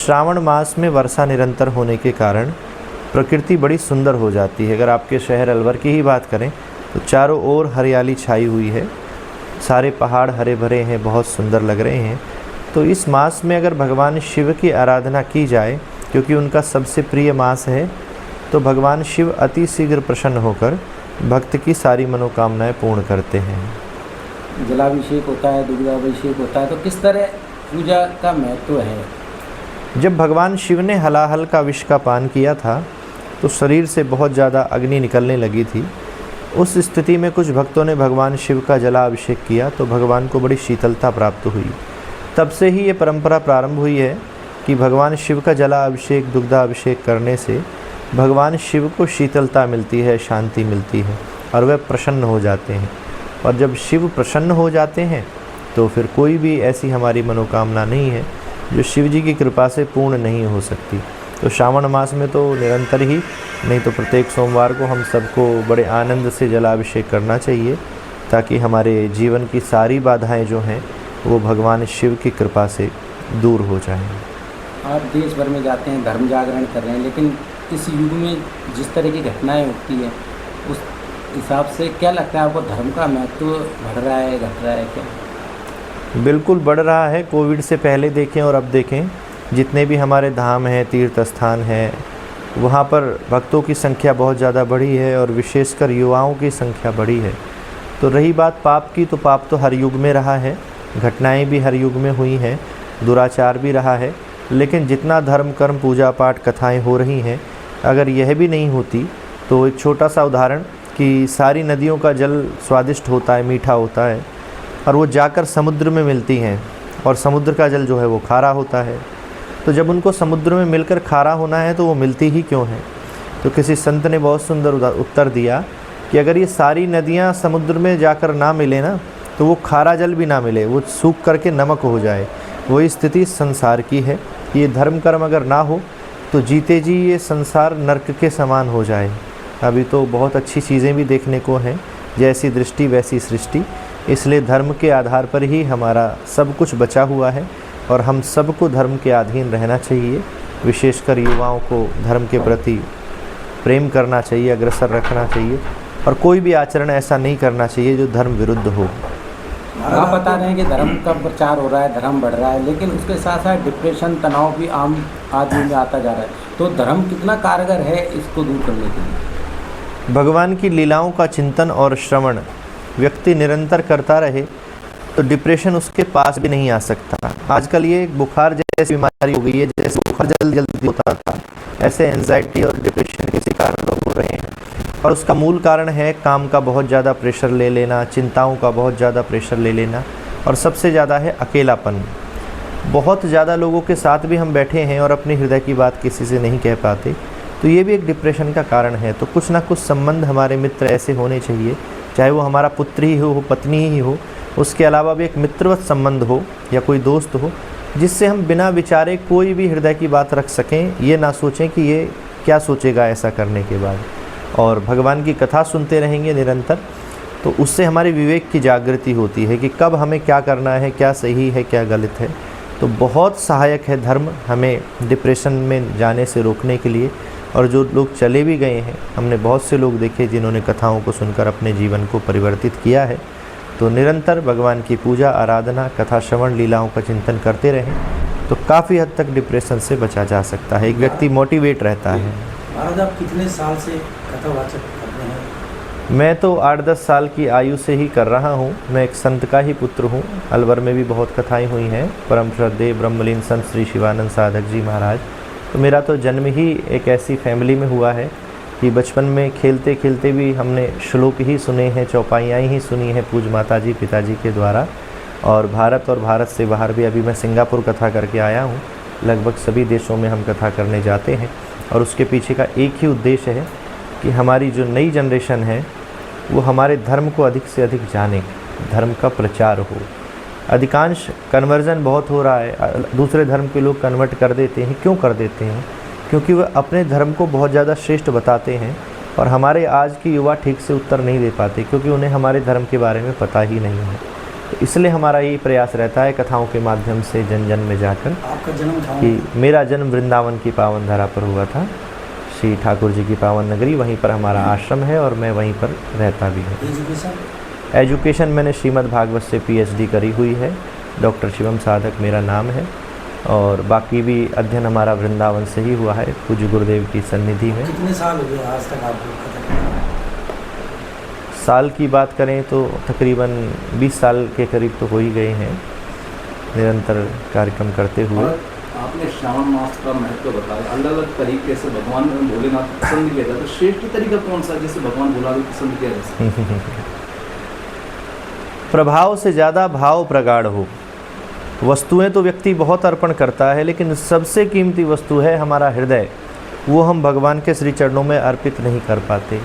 श्रावण मास में वर्षा निरंतर होने के कारण प्रकृति बड़ी सुंदर हो जाती है। अगर आपके शहर अलवर की ही बात करें तो चारों ओर हरियाली छाई हुई है, सारे पहाड़ हरे भरे हैं, बहुत सुंदर लग रहे हैं। तो इस मास में अगर भगवान शिव की आराधना की जाए, क्योंकि उनका सबसे प्रिय मास है, तो भगवान शिव अति शीघ्र प्रसन्न होकर भक्त की सारी मनोकामनाएं पूर्ण करते हैं। जलाभिषेक होता है, दुग्धाभिषेक होता है, तो किस तरह पूजा का महत्व है? जब भगवान शिव ने हलाहल का विष का पान किया था तो शरीर से बहुत ज़्यादा अग्नि निकलने लगी थी। उस स्थिति में कुछ भक्तों ने भगवान शिव का जलाभिषेक किया तो भगवान को बड़ी शीतलता प्राप्त हुई। तब से ही ये परंपरा प्रारंभ हुई है कि भगवान शिव का जलाभिषेक, दुग्धाभिषेक करने से भगवान शिव को शीतलता मिलती है, शांति मिलती है और वह प्रसन्न हो जाते हैं। और जब शिव प्रसन्न हो जाते हैं तो फिर कोई भी ऐसी हमारी मनोकामना नहीं है जो शिव जी की कृपा से पूर्ण नहीं हो सकती। तो श्रावण मास में तो निरंतर ही नहीं तो प्रत्येक सोमवार को हम सबको बड़े आनंद से जलाभिषेक करना चाहिए, ताकि हमारे जीवन की सारी बाधाएं जो हैं वो भगवान शिव की कृपा से दूर हो जाएं। आप देश भर में जाते हैं, धर्म जागरण कर रहे हैं, लेकिन इस युग में जिस तरह की घटनाएं होती हैं उस हिसाब से क्या लगता है आपको, धर्म का महत्व बढ़ रहा है, घट रहा है क्या? बिल्कुल बढ़ रहा है। कोविड से पहले देखें और अब देखें, जितने भी हमारे धाम हैं, तीर्थ स्थान हैं, वहाँ पर भक्तों की संख्या बहुत ज़्यादा बढ़ी है और विशेषकर युवाओं की संख्या बढ़ी है। तो रही बात पाप की, तो पाप तो हर युग में रहा है, घटनाएं भी हर युग में हुई हैं, दुराचार भी रहा है। लेकिन जितना धर्म कर्म पूजा पाठ कथाएँ हो रही हैं, अगर यह भी नहीं होती तो एक छोटा सा उदाहरण कि सारी नदियों का जल स्वादिष्ट होता है, मीठा होता है, और वो जाकर समुद्र में मिलती हैं और समुद्र का जल जो है वो खारा होता है। तो जब उनको समुद्र में मिलकर खारा होना है तो वो मिलती ही क्यों है? तो किसी संत ने बहुत सुंदर उत्तर दिया कि अगर ये सारी नदियाँ समुद्र में जाकर ना मिले ना, तो वो खारा जल भी ना मिले, वो सूख करके नमक हो जाए। वही स्थिति संसार की है। ये धर्म कर्म अगर ना हो तो जीते जी ये संसार नर्क के समान हो जाए। अभी तो बहुत अच्छी चीज़ें भी देखने को हैं, जैसी दृष्टि वैसी सृष्टि। इसलिए धर्म के आधार पर ही हमारा सब कुछ बचा हुआ है और हम सबको धर्म के अधीन रहना चाहिए। विशेषकर युवाओं को धर्म के प्रति प्रेम करना चाहिए, अग्रसर रखना चाहिए और कोई भी आचरण ऐसा नहीं करना चाहिए जो धर्म विरुद्ध हो। आप बता रहे हैं कि धर्म का प्रचार हो रहा है, धर्म बढ़ रहा है, लेकिन उसके साथ साथ डिप्रेशन, तनाव भी आम आदमी में आता जा रहा है। तो धर्म कितना कारगर है इसको दूर करने के लिए? भगवान की लीलाओं का चिंतन और श्रवण व्यक्ति निरंतर करता रहे तो डिप्रेशन उसके पास भी नहीं आ सकता। आजकल ये बुखार जैसी बीमारी हो गई है, जैसे बुखार जल्दी होता था, ऐसे एंजाइटी और डिप्रेशन के शिकार लोग हो रहे हैं। और उसका मूल कारण है काम का बहुत ज़्यादा प्रेशर ले लेना, चिंताओं का बहुत ज़्यादा प्रेशर ले लेना, और सबसे ज़्यादा है अकेलापन। बहुत ज़्यादा लोगों के साथ भी हम बैठे हैं और अपने हृदय की बात किसी से नहीं कह पाते, तो ये भी एक डिप्रेशन का कारण है। तो कुछ ना कुछ संबंध हमारे मित्र ऐसे होने चाहिए, चाहे वो हमारा पुत्र ही हो, पत्नी ही हो, उसके अलावा भी एक मित्रवत संबंध हो या कोई दोस्त हो, जिससे हम बिना विचारे कोई भी हृदय की बात रख सकें। ये ना सोचें कि ये क्या सोचेगा ऐसा करने के बाद। और भगवान की कथा सुनते रहेंगे निरंतर, तो उससे हमारी विवेक की जागृति होती है कि कब हमें क्या करना है, क्या सही है, क्या गलत है। तो बहुत सहायक है धर्म हमें डिप्रेशन में जाने से रोकने के लिए। और जो लोग चले भी गए हैं, हमने बहुत से लोग देखे जिन्होंने कथाओं को सुनकर अपने जीवन को परिवर्तित किया है। तो निरंतर भगवान की पूजा, आराधना, कथा श्रवण, लीलाओं का चिंतन करते रहें तो काफ़ी हद तक डिप्रेशन से बचा जा सकता है, एक व्यक्ति मोटिवेट रहता है। महाराज, आप कितने साल से कथावाचक कर रहे हैं? मैं तो 8-10 साल की आयु से ही कर रहा हूँ। मैं एक संत का ही पुत्र हूँ। अलवर में भी बहुत कथाएँ हुई हैं। परम श्रद्धेय ब्रह्मलीन संत श्री शिवानंद साधक जी महाराज। तो मेरा तो जन्म ही एक ऐसी फैमिली में हुआ है कि बचपन में खेलते खेलते भी हमने श्लोक ही सुने हैं, चौपाइयाँ ही सुनी हैं पूज माताजी पिताजी के द्वारा। और भारत से बाहर भी, अभी मैं सिंगापुर कथा करके आया हूँ। लगभग सभी देशों में हम कथा करने जाते हैं और उसके पीछे का एक ही उद्देश्य है कि हमारी जो नई जनरेशन है वो हमारे धर्म को अधिक से अधिक जाने, धर्म का प्रचार हो। अधिकांश कन्वर्जन बहुत हो रहा है, दूसरे धर्म के लोग कन्वर्ट कर देते हैं। क्यों कर देते हैं? क्योंकि वह अपने धर्म को बहुत ज़्यादा श्रेष्ठ बताते हैं और हमारे आज की युवा ठीक से उत्तर नहीं दे पाते, क्योंकि उन्हें हमारे धर्म के बारे में पता ही नहीं है। तो इसलिए हमारा ये प्रयास रहता है कथाओं के माध्यम से जन जन में जाकर आपका जन्म कहाँ कि मेरा जन्म वृंदावन की पावन धरा पर हुआ था, श्री ठाकुर जी की पावन नगरी, वहीं पर हमारा आश्रम है और मैं वहीं पर रहता भी हूँ। एजुकेशन? एजुकेशन मैंने श्रीमद् भागवत से PhD करी हुई है, डॉक्टर शिवम साधक मेरा नाम है, और बाकी भी अध्ययन हमारा वृंदावन से ही हुआ है, पूज्य गुरुदेव की सन्निधि में। कितने साल हो गए आज तक आपको कथा? साल की बात करें तो तकरीबन 20 साल के करीब तो हो ही गए हैं निरंतर कार्यक्रम करते हुए। और आपने श्रावण मास का महत्व बताया, अलग अलग तरीके से भगवान भोलेनाथ को पसंद किया जाता है, तो श्रेष्ठ तरीका कौन सा जिससे भगवान भोलेनाथ को पसंद किया जा सकता? प्रभाव से ज़्यादा भाव प्रगाढ़ हो। वस्तुएं तो व्यक्ति बहुत अर्पण करता है, लेकिन सबसे कीमती वस्तु है हमारा हृदय, वो हम भगवान के श्री चरणों में अर्पित नहीं कर पाते।